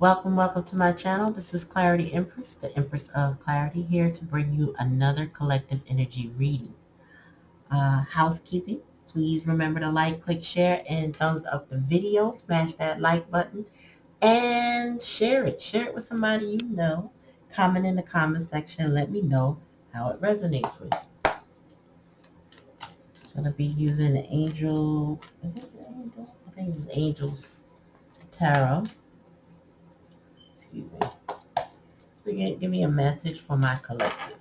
Welcome to my channel. This is Clarityempress, the Empress of Clarity, here to bring you another collective energy reading. Housekeeping, please remember to like, click, share, and thumbs up the video. Smash that like button and share it. Share it with somebody you know. Comment in the comment section and let me know how it resonates with you. I'm going to be using the Angel, is this the Angel? I think this is Angel's Tarot. Excuse me. Give me a message for my collective.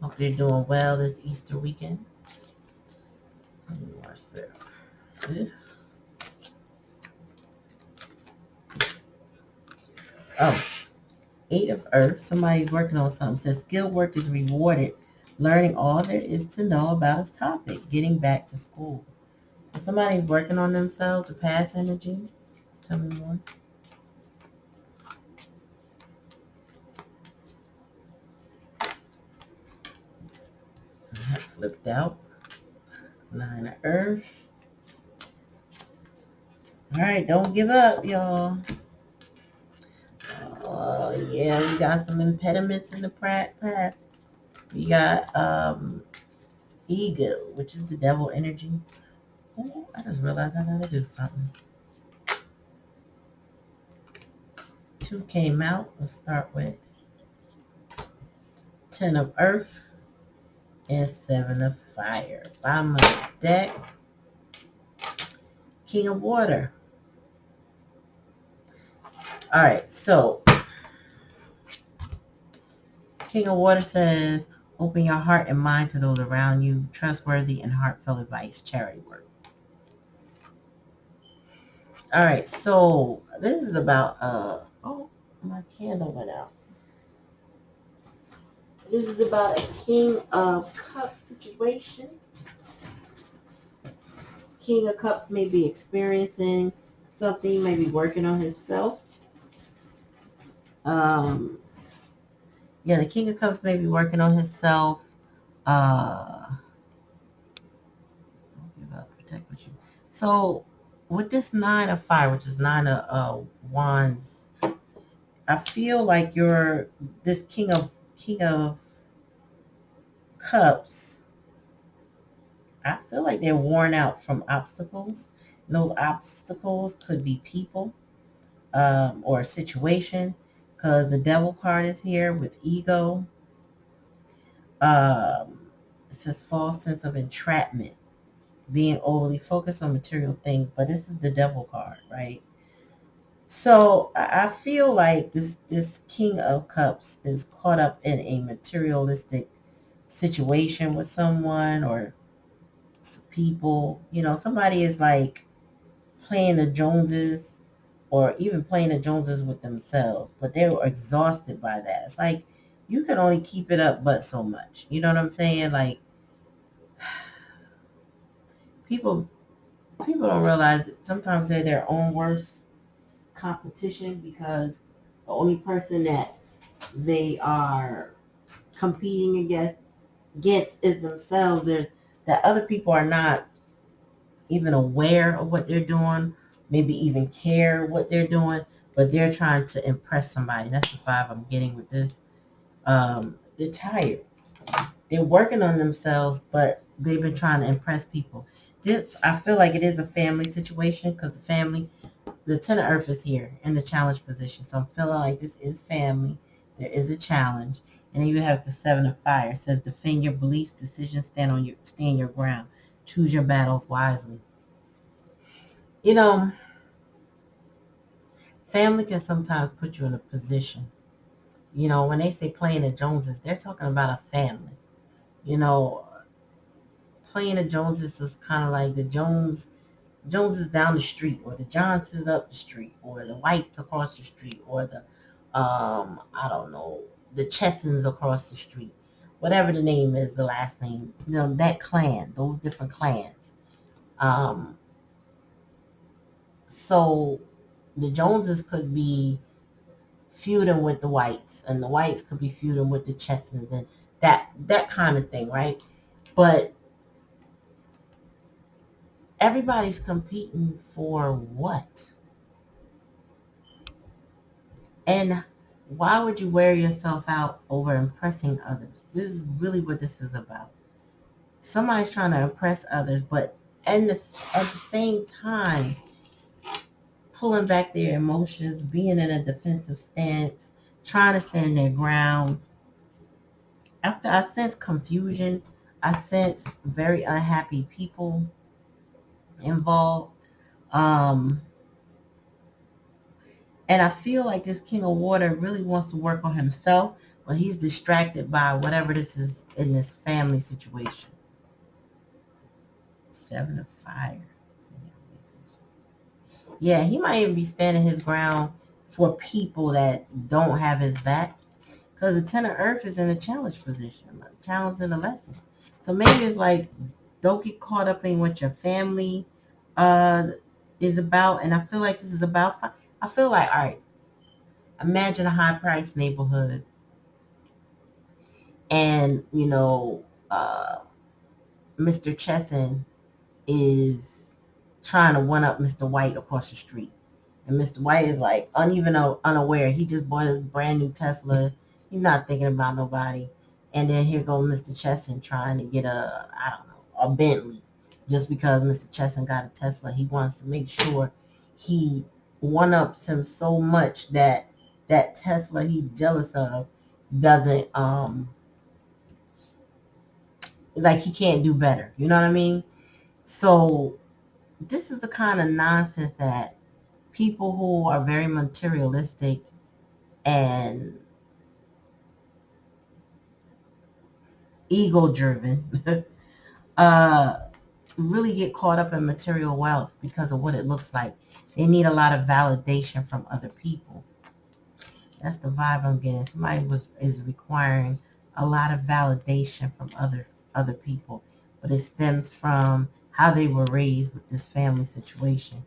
Hope you're doing well this Easter weekend. Tell me more, Spirit. Oh, Eight of Earth. Somebody's working on something. Says skilled work is rewarded. Learning all there is to know about this topic. Getting back to school. So somebody's working on themselves. A past energy. Tell me more. That flipped out. Nine of Earth. All right, don't give up, y'all. Yeah, we got some impediments in the path. We got ego, which is the devil energy. Oh, I just realized I gotta do something. Two came out. Let's start with 10 of Earth and 7 of Fire. Bottom of the deck, King of Water. All right, so King of Water says, open your heart and mind to those around you. Trustworthy and heartfelt advice, charity work. All right, so this is about, oh, my candle went out. This is about a King of Cups situation. King of Cups may be experiencing something, maybe working on himself. Yeah, the King of Cups may be working on himself. Don't give up, protect what you. So with this 9 of Fire, which is 9 of Wands, I feel like you're this King of Cups. I feel like they're worn out from obstacles. And those obstacles could be people or a situation, because the Devil card is here with ego. It says false sense of entrapment, being overly focused on material things, but this is the Devil card, right? So I feel like this King of Cups is caught up in a materialistic situation with someone or people. You know, somebody is like playing the Joneses or even playing the Joneses with themselves, but they were exhausted by that. It's like you can only keep it up but so much. You know what I'm saying? Like people don't realize that sometimes they're their own worst competition, because the only person that they are competing against is themselves. That other people are not even aware of what they're doing, maybe even care what they're doing, but they're trying to impress somebody. That's the 5 I'm getting with this. They're tired. They're working on themselves, but they've been trying to impress people. This, I feel like it is a family situation, because the 10 of Earth is here in the challenge position. So I'm feeling like this is family. There is a challenge. And then you have the 7 of Fire. It says defend your beliefs, decisions, stand your ground. Choose your battles wisely. You know, family can sometimes put you in a position. You know, when they say playing the Joneses, they're talking about a family. You know, playing the Joneses is kind of like the Joneses down the street, or the Johnsons up the street, or the Whites across the street, or the I don't know, the Chessons across the street, whatever the name is, the last name, you know, that clan, those different clans. So the Joneses could be feuding with the Whites, and the Whites could be feuding with the Chessons, and that kind of thing, right? But everybody's competing for what? And why would you wear yourself out over impressing others? This is really what this is about. Somebody's trying to impress others, but at the same time, pulling back their emotions, being in a defensive stance, trying to stand their ground. After I sense confusion, I sense very unhappy people involved. Um, and I feel like this King of Water really wants to work on himself, but he's distracted by whatever this is in this family situation. Seven of Fire. Yeah, he might even be standing his ground for people that don't have his back. Because the Ten of Earth is in a challenge position, like challenge and a lesson. So maybe it's like, don't get caught up in what your family uh, is about. And I feel like this is about, I feel like, all right, imagine a high-priced neighborhood. And, Mr. Chesson is trying to one-up Mr. White across the street. And Mr. White is like unaware. He just bought his brand new Tesla. He's not thinking about nobody. And then here goes Mr. Chesson trying to get a Bentley. Just because Mr. Chesson got a Tesla, he wants to make sure he one-ups him so much that that Tesla he's jealous of doesn't, like he can't do better. You know what I mean? So this is the kind of nonsense that people who are very materialistic and ego driven uh, really get caught up in material wealth because of what it looks like. They need a lot of validation from other people. That's the vibe I'm getting. Somebody is requiring a lot of validation from other people, but it stems from how they were raised with this family situation,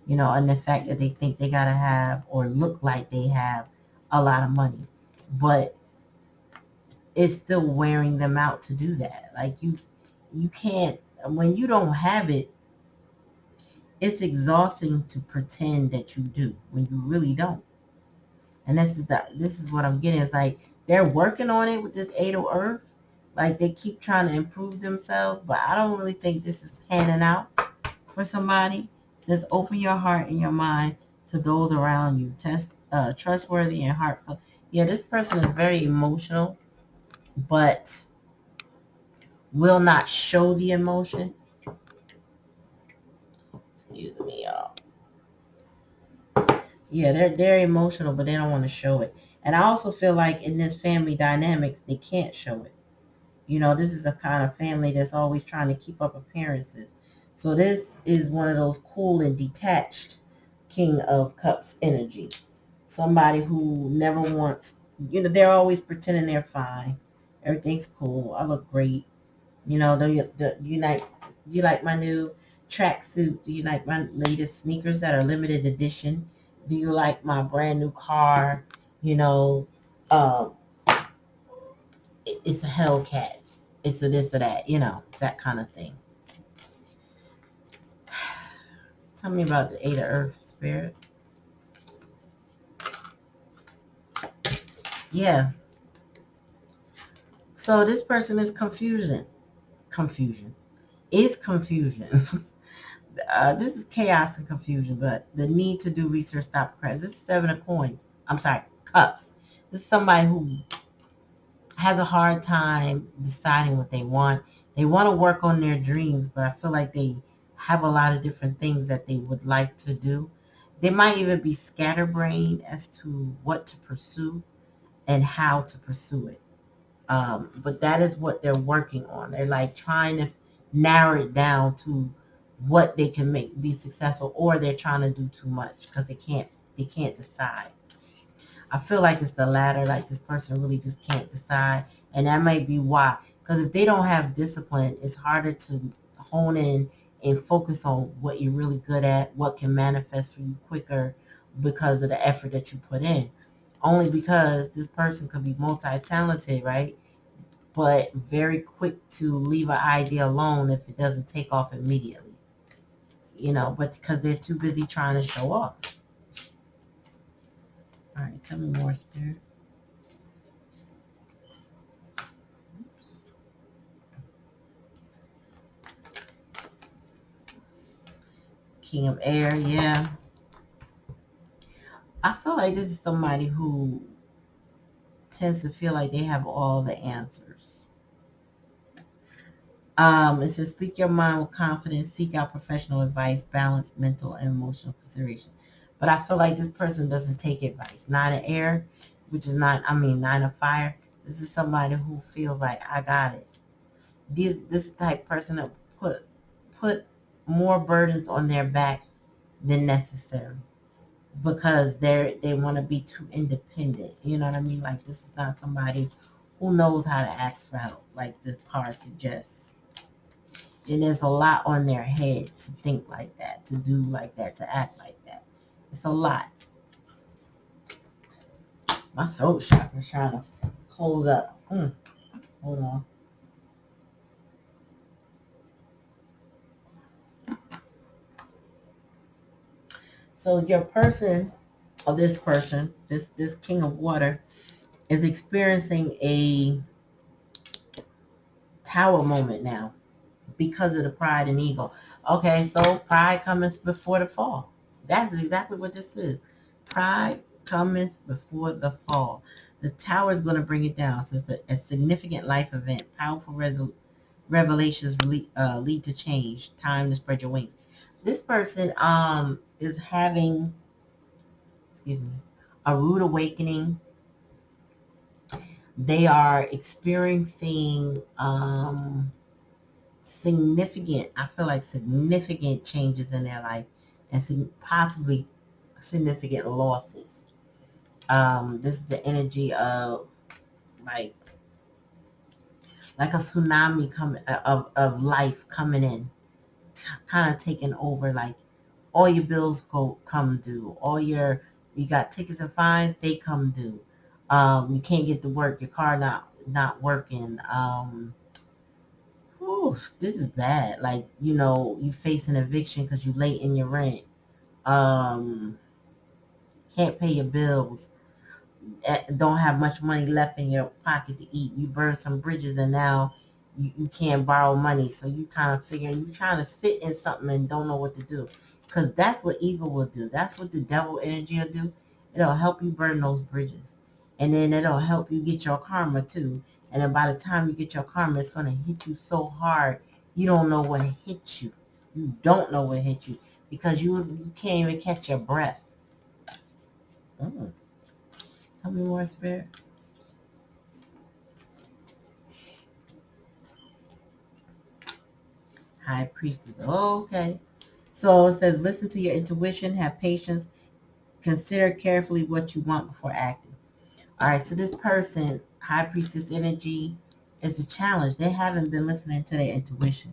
and the fact that they think they gotta have or look like they have a lot of money, but it's still wearing them out to do that. Like you can't, when you don't have it, it's exhausting to pretend that you do when you really don't. And this is what I'm getting. It's like they're working on it with this Eight of Earth. Like they keep trying to improve themselves, but I don't really think this is panning out for somebody. It says open your heart and your mind to those around you. Trustworthy and heartfelt. Yeah, this person is very emotional, but will not show the emotion. Excuse me, y'all. Yeah, they're emotional, but they don't want to show it. And I also feel like in this family dynamics, they can't show it. This is a kind of family that's always trying to keep up appearances. So this is one of those cool and detached King of Cups energy. Somebody who never wants, they're always pretending they're fine. Everything's cool. I look great. You like my new tracksuit? Do you like my latest sneakers that are limited edition? Do you like my brand new car? Um, it's a Hellcat. It's a this or that, that kind of thing. Tell me about the Eight of Earth, Spirit. Yeah. So this person is confusion. Confusion. Is confusion. This is chaos and confusion, but the need to do research stop cracks. This is Seven of Coins. I'm sorry, Cups. This is somebody who has a hard time deciding what they want. They want to work on their dreams, but I feel like they have a lot of different things that they would like to do. They might even be scatterbrained as to what to pursue and how to pursue it. But that is what they're working on. They're like trying to narrow it down to what they can make be successful, or they're trying to do too much because they can't decide. I feel like it's the latter, like this person really just can't decide. And that might be why. Because if they don't have discipline, it's harder to hone in and focus on what you're really good at, what can manifest for you quicker because of the effort that you put in. Only because this person could be multi-talented, right? But very quick to leave an idea alone if it doesn't take off immediately. you know, but because they're too busy trying to show off. All right, tell me more, Spirit. King of Air, yeah. I feel like this is somebody who tends to feel like they have all the answers. It says, speak your mind with confidence, seek out professional advice, balance mental and emotional consideration. But I feel like this person doesn't take advice. Nine of air, which is nine of fire. This is somebody who feels like, I got it. This type of person that put more burdens on their back than necessary because they want to be too independent. You know what I mean? Like, this is not somebody who knows how to ask for help, like the card suggests. And there's a lot on their head to think like that, to do like that, to act like that. It's a lot. My throat chakra is trying to close up. Hold on. So your person, or this person, this king of water, is experiencing a tower moment now because of the pride and ego. Okay, so pride cometh before the fall. That's exactly what this is. Pride cometh before the fall. The tower is going to bring it down. So it's a significant life event. Powerful revelations lead to change. Time to spread your wings. This person is having, excuse me, a rude awakening. They are experiencing I feel like significant changes in their life and possibly significant losses. This is the energy of like a tsunami coming of life coming in, kind of taking over. Like all your bills come due, you got tickets and fines, they come due. You can't get to work, your car not working. This is bad. Like, you face an eviction because you late in your rent. Um, can't pay your bills. Don't have much money left in your pocket to eat. You burn some bridges and now you can't borrow money. So you kind of figure you're trying to sit in something and don't know what to do. Because that's what ego will do. That's what the devil energy will do. It'll help you burn those bridges. And then it'll help you get your karma too. And then by the time you get your karma, it's going to hit you so hard, you don't know what hit you. You don't know what hit you because you can't even catch your breath. Mm. Tell me more, Spirit. High Priestess. Okay. So it says, listen to your intuition, have patience, consider carefully what you want before acting. All right. So this person, High Priestess energy, is a challenge. They haven't been listening to their intuition.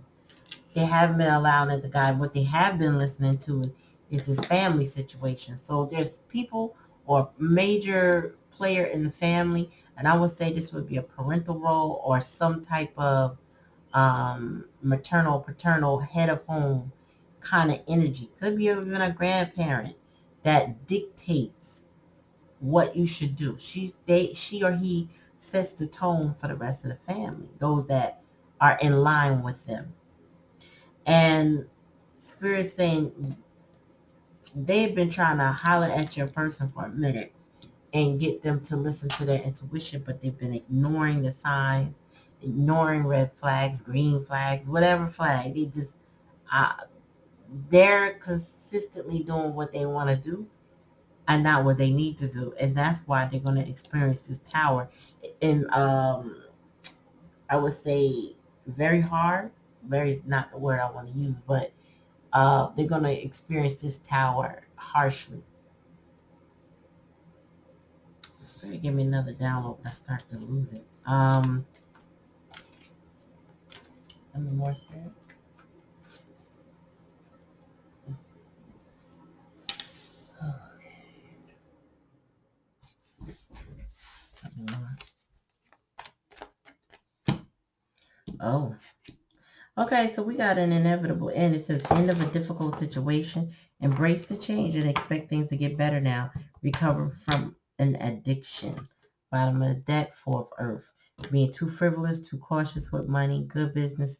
They haven't been allowing it to guide. What they have been listening to is this family situation. So there's people or major player in the family, and I would say this would be a parental role or some type of maternal, paternal, head of home kind of energy. Could be even a grandparent that dictates what you should do. She or he sets the tone for the rest of the family, those that are in line with them. And Spirit saying they've been trying to holler at your person for a minute and get them to listen to their intuition, but they've been ignoring the signs, ignoring red flags, green flags, whatever flag. Uh, they're consistently doing what they want to do and not what they need to do. And that's why they're going to experience this tower. And I would say very hard, very not the word I want to use, but they're going to experience this tower harshly. Spirit, give me another download when I start to lose it. Any more, Spirit? Oh, Okay, so we got an inevitable end. It says end of a difficult situation. Embrace the change and expect things to get better now. Recover from an addiction. Bottom of the deck, four of earth. Being too frivolous, too cautious with money, good business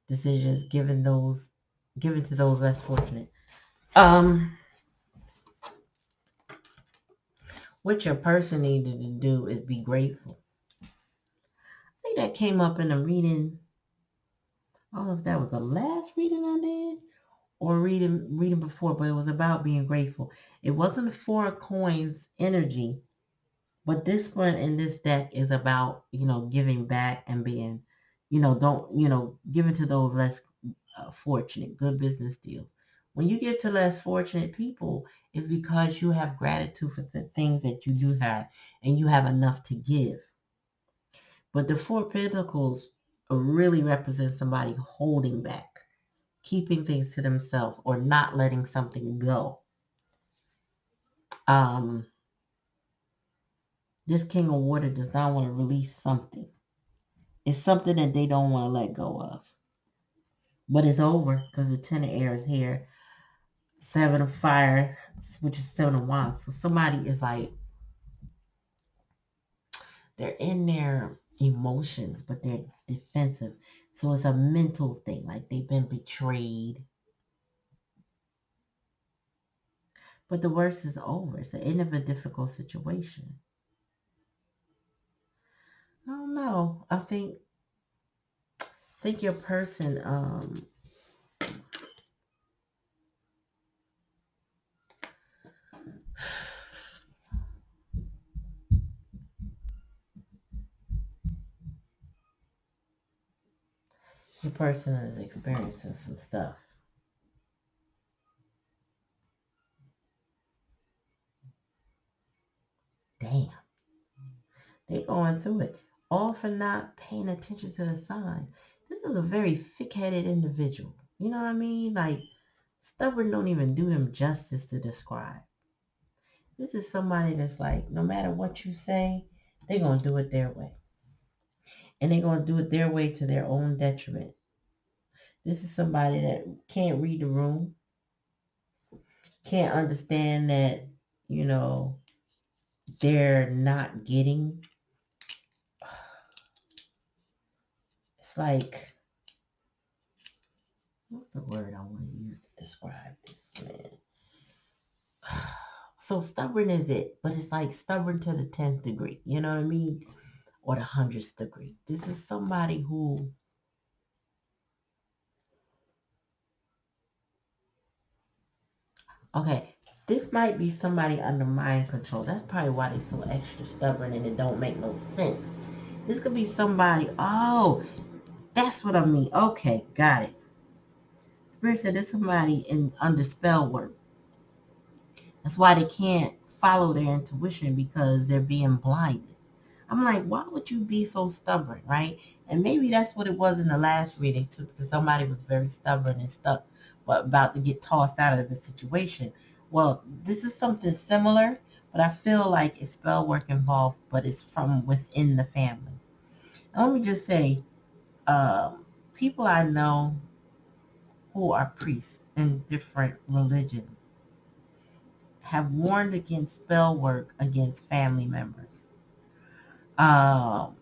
decisions given to those less fortunate. Um, what your person needed to do is be grateful. I think that came up in a reading. I don't know if that was the last reading I did or reading before, but it was about being grateful. It wasn't four of coins energy, but this one in this deck is about, giving back and being, don't, giving to those less fortunate, good business deals. When you give to less fortunate people, it's because you have gratitude for the things that you do have and you have enough to give. But the four of pentacles really represent somebody holding back, keeping things to themselves or not letting something go. Um, this king of water does not want to release something. It's something that they don't want to let go of. But it's over because the ten of air is here. Seven of fire, which is seven of wands. So somebody is like, they're in their emotions, but they're defensive. So it's a mental thing, like they've been betrayed. But the worst is over. It's the end of a difficult situation. I don't know. I think your person your person is experiencing some stuff. Damn. They going through it. All for not paying attention to the signs. This is a very thick-headed individual. You know what I mean? Like, stubborn don't even do them justice to describe. This is somebody that's like, no matter what you say, they're going to do it their way. And they're going to do it their way to their own detriment. This is somebody that can't read the room, can't understand that, you know, they're not getting. It's like, what's the word I want to use to describe this, man? So stubborn is it, but it's like stubborn to the 10th degree, you know what I mean? Or the 100th degree. This is somebody who, okay, this might be somebody under mind control. That's probably why they're so extra stubborn and it don't make no sense. This could be somebody, oh, that's what I mean. Okay, got it. Spirit said there's somebody under spell work. That's why they can't follow their intuition because they're being blinded. I'm like, why would you be so stubborn, right? And maybe that's what it was in the last reading too, because somebody was very stubborn and stuck, but about to get tossed out of the situation. Well, this is something similar, but I feel like it's spell work involved, but it's from within the family. And let me just say, people I know who are priests in different religions have warned against spell work against family members. Um,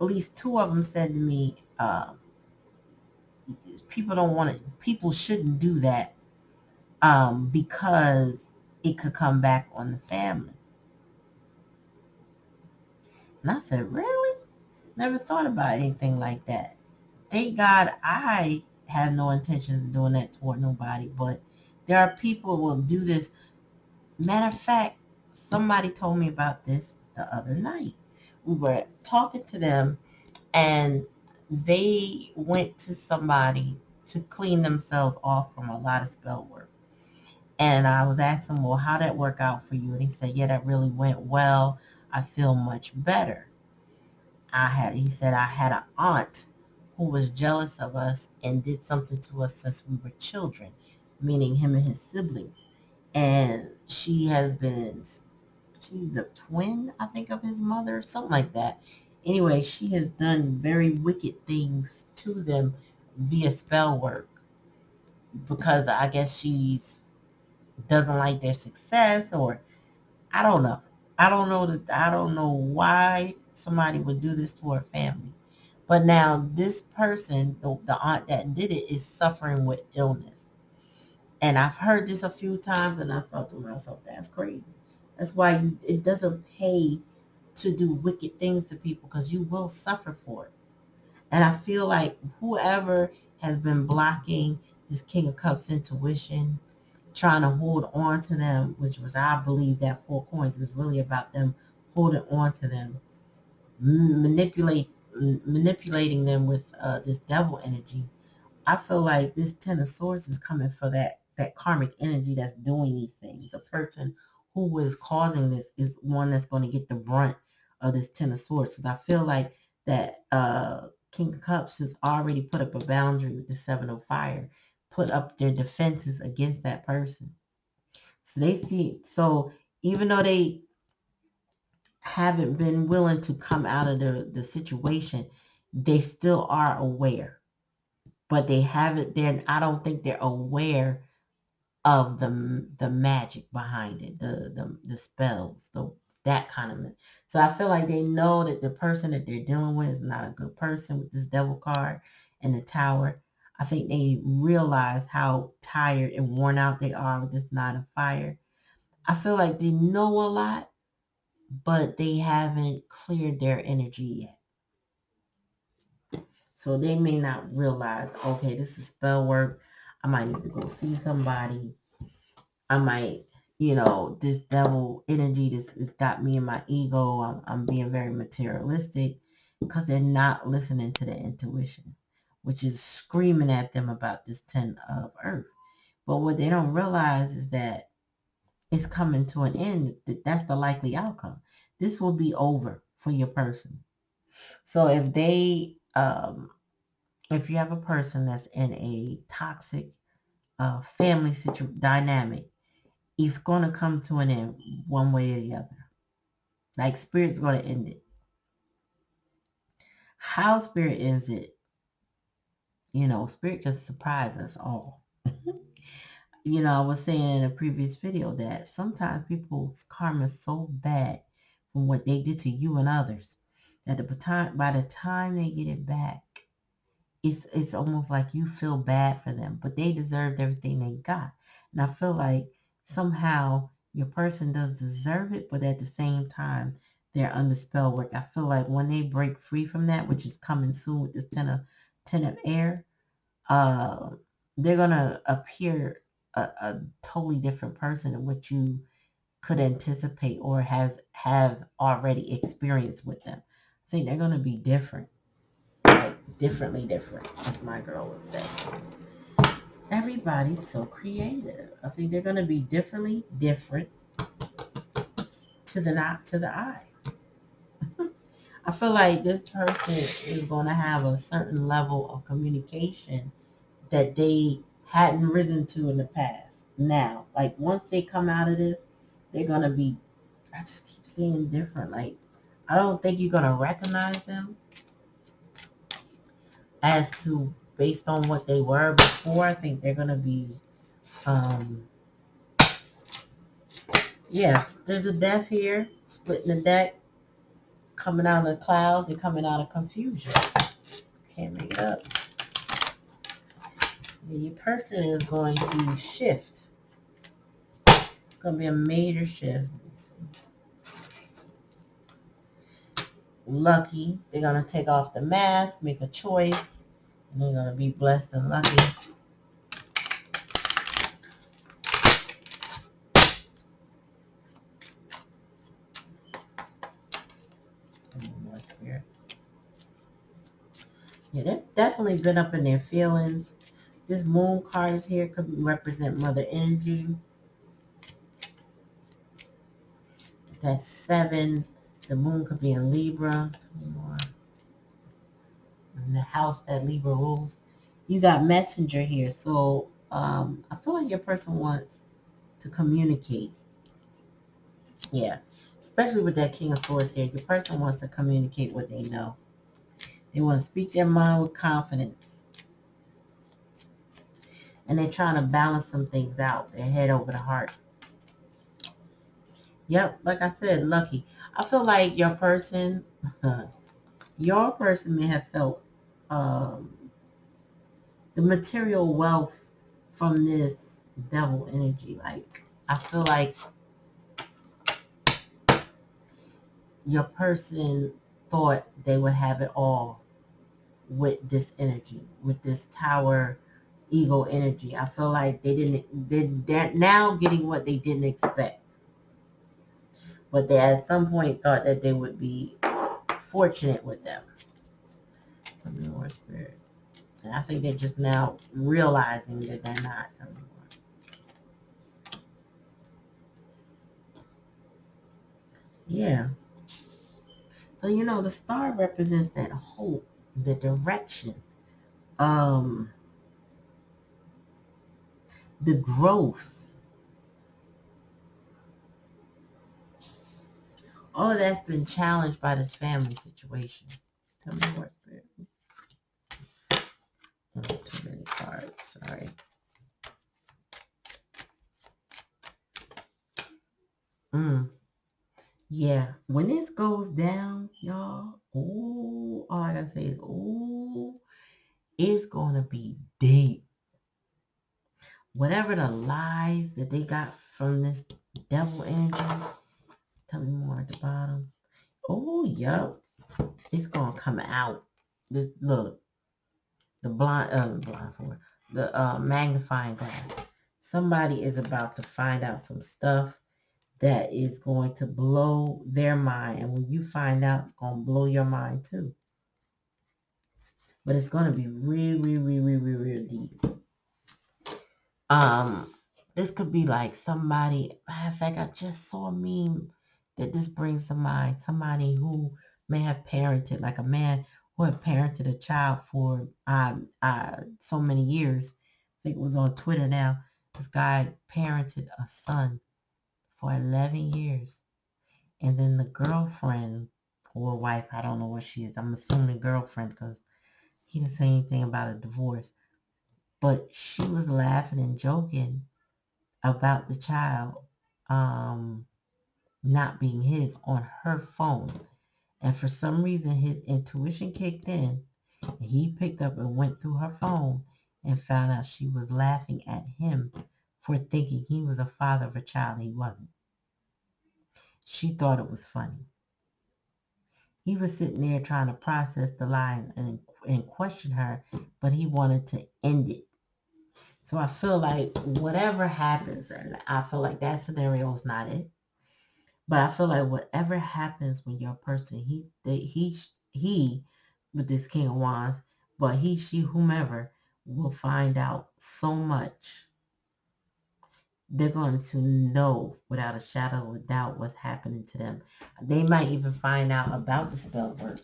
at least two of them said to me, people don't want it. People shouldn't do that because it could come back on the family. And I said, really? Never thought about anything like that. Thank God I had no intentions of doing that toward nobody, but there are people who will do this. Matter of fact, somebody told me about this the other night. We were talking to them and they went to somebody to clean themselves off from a lot of spell work. And I was asking, well, how did that work out for you? And he said, yeah, that really went well. I feel much better. He said, I had an aunt who was jealous of us and did something to us since we were children, meaning him and his siblings. And she's a twin, I think, of his mother, something like that. Anyway, she has done very wicked things to them via spell work, because I guess she's doesn't like their success, or I don't know. I don't know why somebody would do this to her family. But now this person, the aunt that did it, is suffering with illness. And I've heard this a few times, and I thought to myself, that's crazy. That's why it doesn't pay to do wicked things to people, because you will suffer for it. And I feel like whoever has been blocking this King of Cups intuition, trying to hold on to them, which was, I believe, that Four Coins is really about them holding on to them, manipulating them with this devil energy. I feel like this Ten of Swords is coming for that karmic energy that's doing these things. The person who is causing this is one that's going to get the brunt of this Ten of Swords. Because I feel like that King of Cups has already put up a boundary with the Seven of Fire, put up their defenses against that person. So they see, so even though they haven't been willing to come out of the situation, they still are aware. But they haven't, I don't think they're aware of the magic behind it, the spells, that kind of. So I feel like they know that the person that they're dealing with is not a good person with this devil card and the Tower. I think they realize how tired and worn out they are with this Nine of Fire. I feel like they know a lot, but they haven't cleared their energy yet. So they may not realize, okay, this is spell work. I might need to go see somebody. I might, this devil energy, this has got me in my ego. I'm being very materialistic, because they're not listening to their intuition, which is screaming at them about this 10 of Earth. But what they don't realize is that it's coming to an end. That's the likely outcome. This will be over for your person. So if you have a person that's in a toxic family dynamic, it's going to come to an end one way or the other. Like Spirit's going to end it. How Spirit ends it, Spirit just surprised us all. I was saying in a previous video that sometimes people's karma is so bad from what they did to you and others that by the time they get it back, it's almost like you feel bad for them, but they deserved everything they got. And I feel like somehow your person does deserve it, but at the same time, they're under spell work. I feel like when they break free from that, which is coming soon with this ten of air, uh, they're gonna appear a totally different person than what you could anticipate or have already experienced with them. I think they're gonna be different. Like differently different, as my girl would say. Everybody's so creative. I think they're gonna be differently different to the not to the eye. I feel like this person is gonna have a certain level of communication that they hadn't risen to in the past. Now, like once they come out of this, they're gonna be, I just keep seeing different. Like I don't think you're gonna recognize them as to based on what they were before. I think they're gonna be um yes, there's a death here, splitting the deck, coming out of the clouds and coming out of confusion. Can't make it up. Your person is going to shift. It's gonna be a major shift. Lucky, they're gonna take off the mask, make a choice, and they're gonna be blessed and lucky. More spirit. Yeah, they've definitely been up in their feelings. This moon card is here, could represent mother energy. That's 7. The moon could be in Libra. In the house that Libra rules. You got messenger here. So I feel like your person wants to communicate. Yeah. Especially with that King of Swords here. Your person wants to communicate what they know. They want to speak their mind with confidence. And they're trying to balance some things out. Their head over the heart. Yep, like I said, lucky. I feel like your person may have felt the material wealth from this devil energy. Like, I feel like your person thought they would have it all with this energy, with this tower ego energy. I feel like they're now getting what they didn't expect. But they at some point thought that they would be fortunate with them. Something more spirit. And I think they're just now realizing that they're not. Tell me more. Yeah. So, the star represents that hope, the direction, the growth. All of that's been challenged by this family situation. Tell me what, spirit. Oh, too many cards. Sorry. Yeah. When this goes down, y'all, all I gotta say is, it's gonna be deep. Whatever the lies that they got from this devil energy, tell me more at the bottom. Yup. It's gonna come out. This look, the blindfold, the magnifying glass. Somebody is about to find out some stuff that is going to blow their mind. And when you find out, it's going to blow your mind too. But it's going to be real deep. This could be like somebody, matter of fact, I just saw a meme that this brings to mind. Somebody who may have parented, like a man who had parented a child for so many years. I think it was on Twitter now. This guy parented a son for 11 years. And then the girlfriend, poor wife, I don't know what she is. I'm assuming girlfriend because he didn't say anything about a divorce. But she was laughing and joking about the child not being his on her phone. And for some reason, his intuition kicked in. And he picked up and went through her phone and found out she was laughing at him for thinking he was a father of a child he wasn't. She thought it was funny. He was sitting there trying to process the lie and question her, but he wanted to end it. So I feel like whatever happens, and I feel like that scenario is not it, but I feel like whatever happens when your person, he with this King of Wands, but he, she, whomever, will find out so much. They're going to know without a shadow of a doubt what's happening to them. They might even find out about the spell work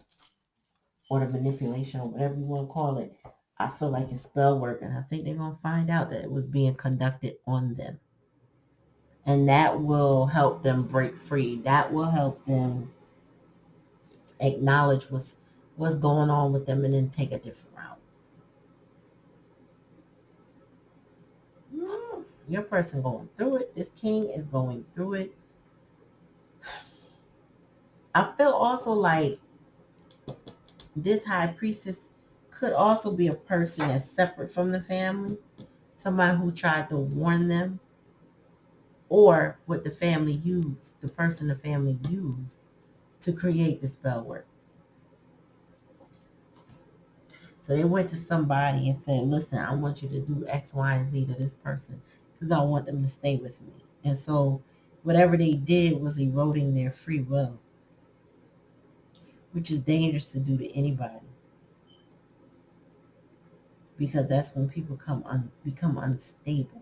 or the manipulation or whatever you want to call it. I feel like it's spell work, and I think they're going to find out that it was being conducted on them. And that will help them break free. That will help them acknowledge what's going on with them and then take a different route. Your person going through it. This king is going through it. I feel also like this high priestess could also be a person that's separate from the family. Somebody who tried to warn them, or what the family used, the person the family used to create the spell work. So they went to somebody and said, listen, I want you to do X, Y, and Z to this person because I want them to stay with me. And so whatever they did was eroding their free will, which is dangerous to do to anybody. Because that's when people become unstable.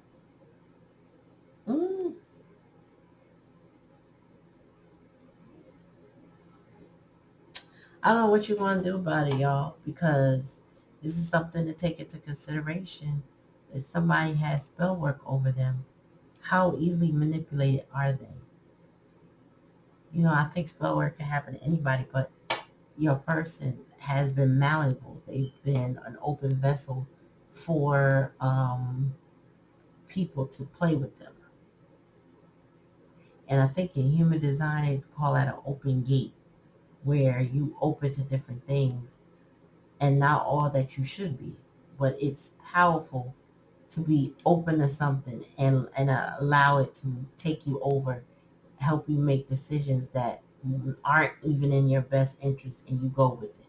I don't know what you're going to do about it, y'all, because this is something to take into consideration. If somebody has spell work over them, how easily manipulated are they? I think spell work can happen to anybody, but your person has been malleable. They've been an open vessel for people to play with them. And I think in human design, they call that an open gate, where you open to different things and not all that you should be. But it's powerful to be open to something and allow it to take you over, help you make decisions that aren't even in your best interest, and you go with it.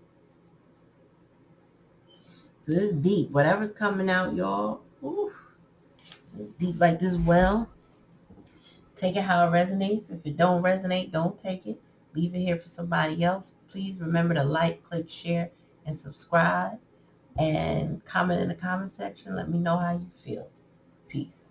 So this is deep. Whatever's coming out, y'all, oof, deep like this well. Take it how it resonates. If it don't resonate, don't take it. Leave it here for somebody else. Please remember to like, click, share, and subscribe. And comment in the comment section. Let me know how you feel. Peace.